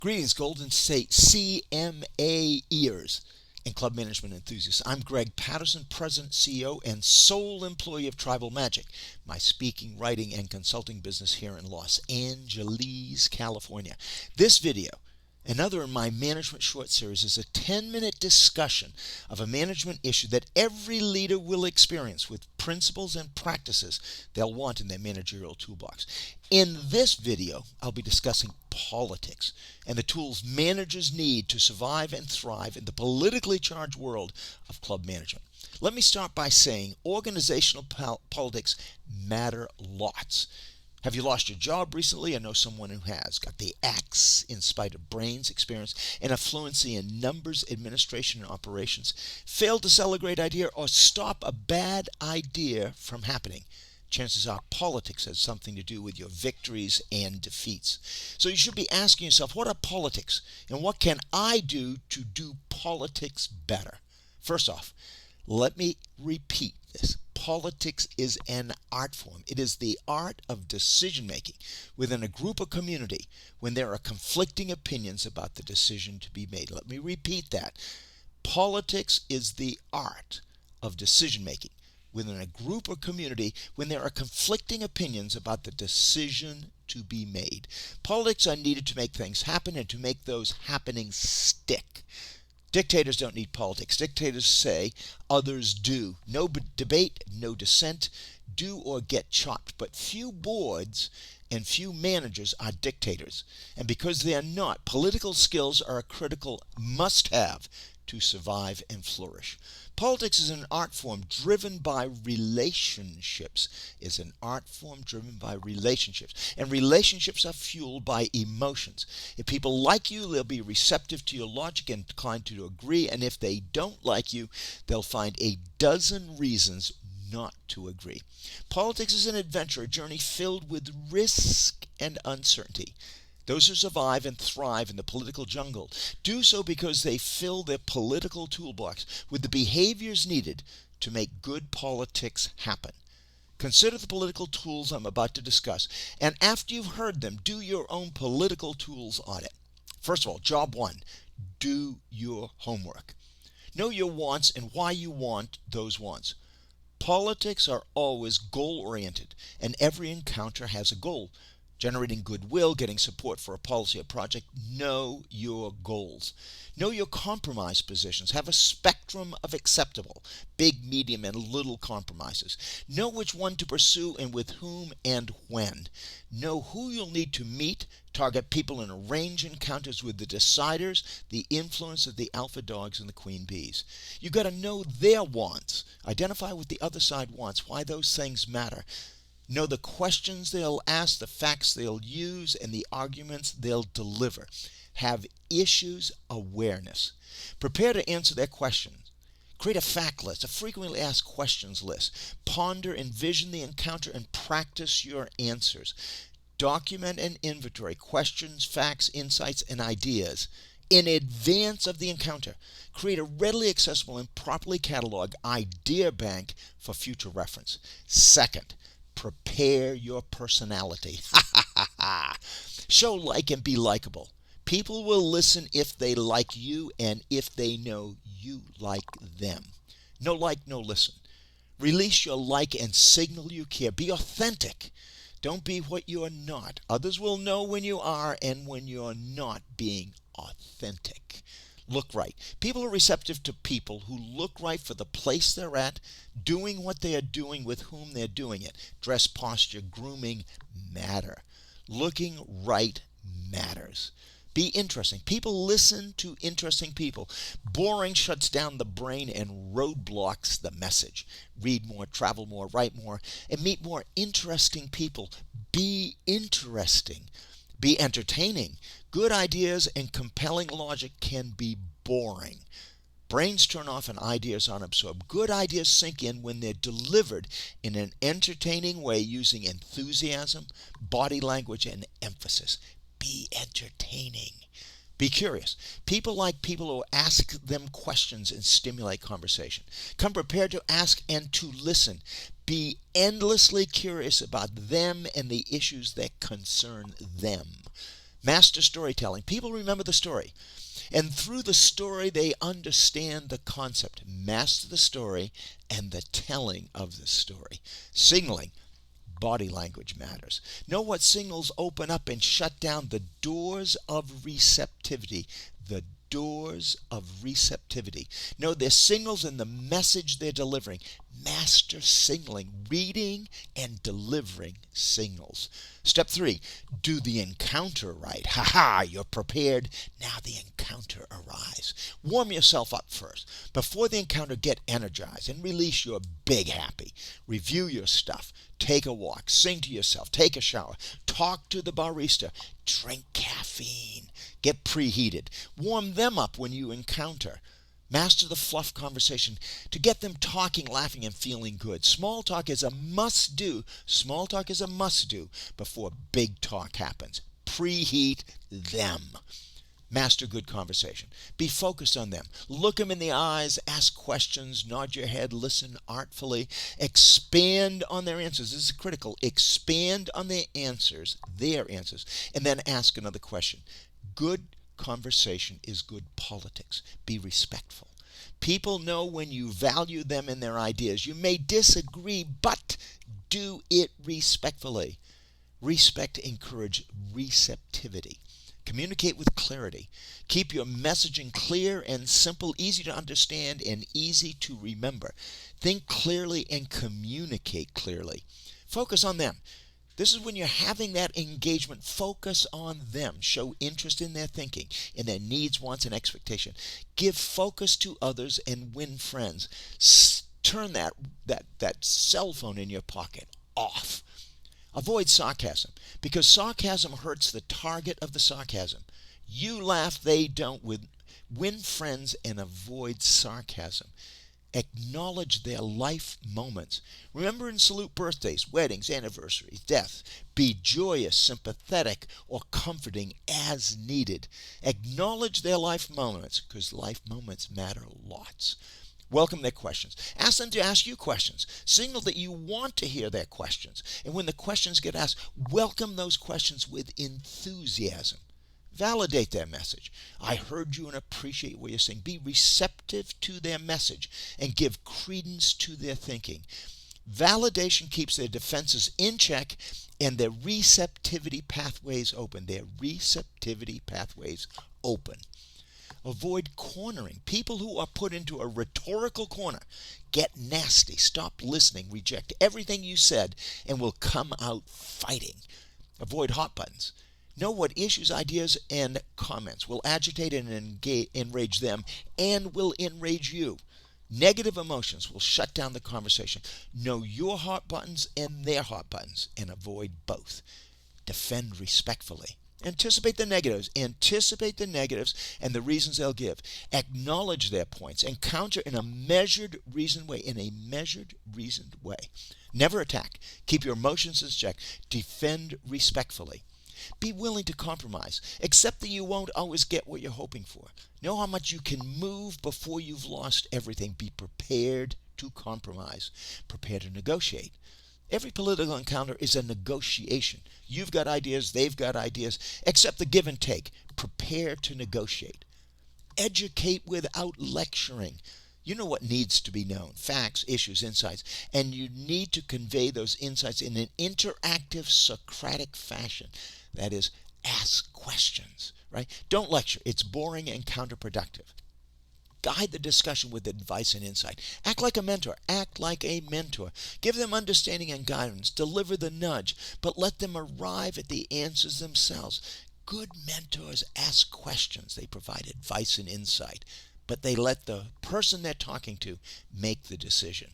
Greetings, Golden State CMA ears and club management enthusiasts. I'm Greg Patterson, President, CEO, and sole employee of Tribal Magic, my speaking, writing, and consulting business here in Los Angeles, California. This video, another in my management short series, is a 10-minute discussion of a management issue that every leader will experience with principles and practices they'll want in their managerial toolbox. In this video, I'll be discussing politics and the tools managers need to survive and thrive in the politically charged world of club management. Let me start by saying organizational politics matter lots. Have you lost your job recently? I know someone who has. Got the axe in spite of brains, experience, and a fluency in numbers, administration, and operations. Failed to sell a great idea or stop a bad idea from happening. Chances are politics has something to do with your victories and defeats. So you should be asking yourself, what are politics? And what can I do to do politics better? First off, let me repeat this. Politics is an art form. It is the art of decision making within a group or community when there are conflicting opinions about the decision to be made. Let me repeat that. Politics is the art of decision making within a group or community when there are conflicting opinions about the decision to be made. Politics are needed to make things happen and to make those happenings stick. Dictators don't need politics. Dictators say, others do. No debate, no dissent, do or get chopped. But few boards and few managers are dictators. And because they are not, political skills are a critical must-have to survive and flourish. Politics is an art form driven by relationships. And relationships are fueled by emotions. If people like you, they'll be receptive to your logic and inclined to agree. And if they don't like you, they'll find a dozen reasons not to agree. Politics is an adventure, a journey filled with risk and uncertainty. Those who survive and thrive in the political jungle do so because they fill their political toolbox with the behaviors needed to make good politics happen. Consider the political tools I'm about to discuss, and after you've heard them, do your own political tools audit. First of all, job one, do your homework. Know your wants and why you want those wants. Politics are always goal-oriented, and every encounter has a goal. Generating goodwill, getting support for a policy or project. Know your goals. Know your compromise positions. Have a spectrum of acceptable, big, medium, and little compromises. Know which one to pursue and with whom and when. Know who you'll need to meet. Target people and arrange encounters with the deciders, the influence of the alpha dogs and the queen bees. You've got to know their wants. Identify what the other side wants, why those things matter. Know the questions they'll ask, the facts they'll use, and the arguments they'll deliver. Have issues awareness. Prepare to answer their questions. Create a fact list, a frequently asked questions list. Ponder, envision the encounter, and practice your answers. Document and inventory questions, facts, insights, and ideas in advance of the encounter. Create a readily accessible and properly cataloged idea bank for future reference. Second, prepare your personality. Show like and be likable. People will listen if they like you and if they know you like them. No like, no listen. Release your like and signal you care. Be authentic. Don't be what you're not. Others will know when you are and when you're not being authentic. Look right. People are receptive to people who look right for the place they're at, doing what they are doing with whom they're doing it. Dress, posture, grooming matter. Looking right matters. Be interesting. People listen to interesting people. Boring shuts down the brain and roadblocks the message. Read more, travel more, write more, and meet more interesting people. Be interesting. Be entertaining. Good ideas and compelling logic can be boring. Brains turn off and ideas aren't absorbed. Good ideas sink in when they're delivered in an entertaining way using enthusiasm, body language, and emphasis. Be entertaining. Be curious. People like people who ask them questions and stimulate conversation. Come prepared to ask and to listen. Be endlessly curious about them and the issues that concern them. Master storytelling. People remember the story. And through the story, they understand the concept. Master the story and the telling of the story. Signaling. Body language matters. Know what signals open up and shut down the doors of receptivity. The doors of receptivity. Know their signals and the message they're delivering. Master signaling, reading and delivering signals. Step 3, do the encounter right. Ha, you're prepared. Now the encounter arrives. Warm yourself up first. Before the encounter, get energized and release your big happy. Review your stuff. Take a walk. Sing to yourself. Take a shower. Talk to the barista. Drink caffeine. Get preheated. Warm them up when you encounter. Master the fluff conversation to get them talking, laughing, and feeling good. Small talk is a must-do. Small talk is a must-do before big talk happens. Preheat them. Master good conversation. Be focused on them. Look them in the eyes. Ask questions. Nod your head. Listen artfully. Expand on their answers. This is critical. Expand on their answers, and then ask another question. Good conversation is good politics. Be respectful. People know when you value them and their ideas. You may disagree, but do it respectfully. Respect encourages receptivity. Communicate with clarity. Keep your messaging clear and simple, easy to understand and easy to remember. Think clearly and communicate clearly. Focus on them. This is when you're having that engagement. Focus on them. Show interest in their thinking, in their needs, wants, and expectation. Give focus to others and win friends. Turn that cell phone in your pocket off. Avoid sarcasm, because sarcasm hurts the target of the sarcasm. You laugh, they don't. Win friends and avoid sarcasm. Acknowledge their life moments. Remember and salute birthdays, weddings, anniversaries, deaths. Be joyous, sympathetic, or comforting as needed. Acknowledge their life moments, because life moments matter lots. Welcome their questions. Ask them to ask you questions. Signal that you want to hear their questions. And when the questions get asked, welcome those questions with enthusiasm. Validate their message. I heard you and appreciate what you're saying. Be receptive to their message and give credence to their thinking. Validation keeps their defenses in check and their receptivity pathways open. Avoid cornering. People who are put into a rhetorical corner get nasty, stop listening, reject everything you said, and will come out fighting. Avoid hot buttons. Know what issues, ideas, and comments will agitate and enrage them and will enrage you. Negative emotions will shut down the conversation. Know your hot buttons and their hot buttons and avoid both. Defend respectfully. Anticipate the negatives and the reasons they'll give. Acknowledge their points and counter in a measured, reasoned way. Never attack. Keep your emotions in check. Defend respectfully. Be willing to compromise. Accept that you won't always get what you're hoping for. Know how much you can move before you've lost everything. Be prepared to compromise. Prepare to negotiate. Every political encounter is a negotiation. You've got ideas, they've got ideas. Accept the give and take. Prepare to negotiate. Educate without lecturing. You know what needs to be known, facts, issues, insights, and you need to convey those insights in an interactive, Socratic fashion. That is, ask questions, right? Don't lecture. It's boring and counterproductive. Guide the discussion with advice and insight. Act like a mentor. Give them understanding and guidance. Deliver the nudge, but let them arrive at the answers themselves. Good mentors ask questions. They provide advice and insight, but they let the person they're talking to make the decision.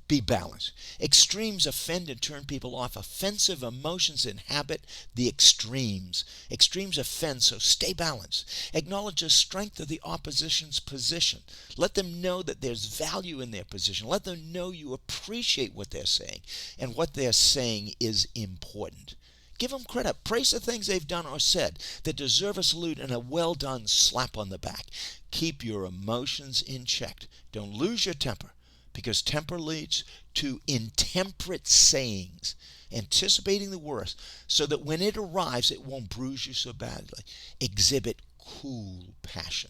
Be balanced. Extremes offend and turn people off. Offensive emotions inhabit the extremes. Extremes offend, so stay balanced. Acknowledge the strength of the opposition's position. Let them know that there's value in their position. Let them know you appreciate what they're saying, and what they're saying is important. Give them credit. Praise the things they've done or said that deserve a salute and a well-done slap on the back. Keep your emotions in check. Don't lose your temper. because temper leads to intemperate sayings, anticipating the worst, so that when it arrives, it won't bruise you so badly. Exhibit cool passion.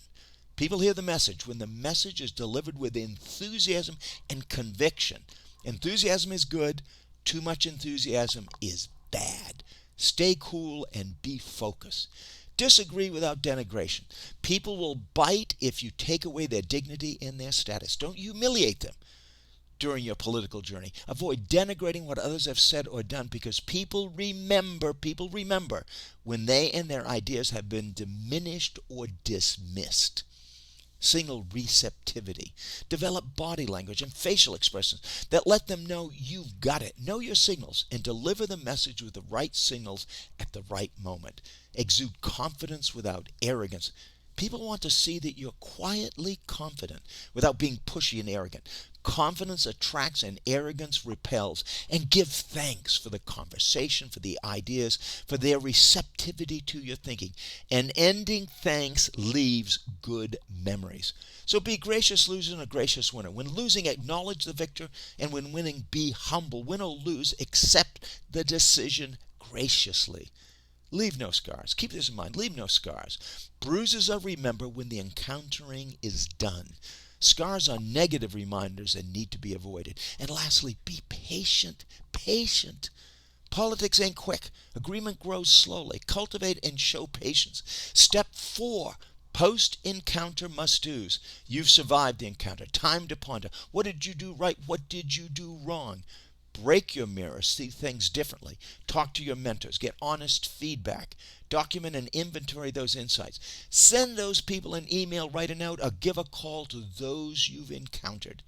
People hear the message when the message is delivered with enthusiasm and conviction. Enthusiasm is good. Too much enthusiasm is bad. Stay cool and be focused. Disagree without denigration. People will bite if you take away their dignity and their status. Don't humiliate them during your political journey. Avoid denigrating what others have said or done, because people remember when they and their ideas have been diminished or dismissed. Signal receptivity. Develop body language and facial expressions that let them know you've got it. Know your signals and deliver the message with the right signals at the right moment. Exude confidence without arrogance. People want to see that you're quietly confident without being pushy and arrogant. Confidence attracts and arrogance repels. And give thanks for the conversation, for the ideas, for their receptivity to your thinking. And ending thanks leaves good memories. So be gracious loser and a gracious winner. When losing, acknowledge the victor. And when winning, be humble. Win or lose, accept the decision graciously. Leave no scars. Keep this in mind. Leave no scars. Bruises are remembered when the encountering is done. Scars are negative reminders and need to be avoided. And lastly, be patient. Patient. Politics ain't quick. Agreement grows slowly. Cultivate and show patience. Step 4. Post-encounter must-dos. You've survived the encounter. Time to ponder. What did you do right? What did you do wrong? Break your mirror, see things differently. Talk to your mentors, get honest feedback. Document and inventory those insights. Send those people an email, write a note, or give a call to those you've encountered.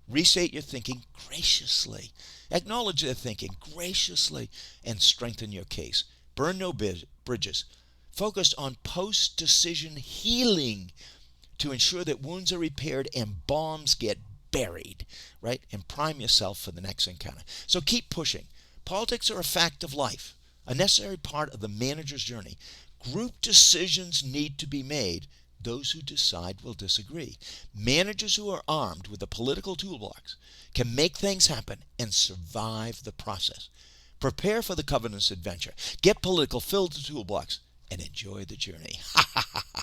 Restate your thinking graciously. Acknowledge their thinking graciously and strengthen your case. Burn no bridges. Focus on post-decision healing to ensure that wounds are repaired and bombs get buried, right? And prime yourself for the next encounter. So keep pushing. Politics are a fact of life, a necessary part of the manager's journey. Group decisions need to be made. Those who decide will disagree. Managers who are armed with a political toolbox can make things happen and survive the process. Prepare for the covenant's adventure. Get political, fill the toolbox, and enjoy the journey. Ha ha ha ha.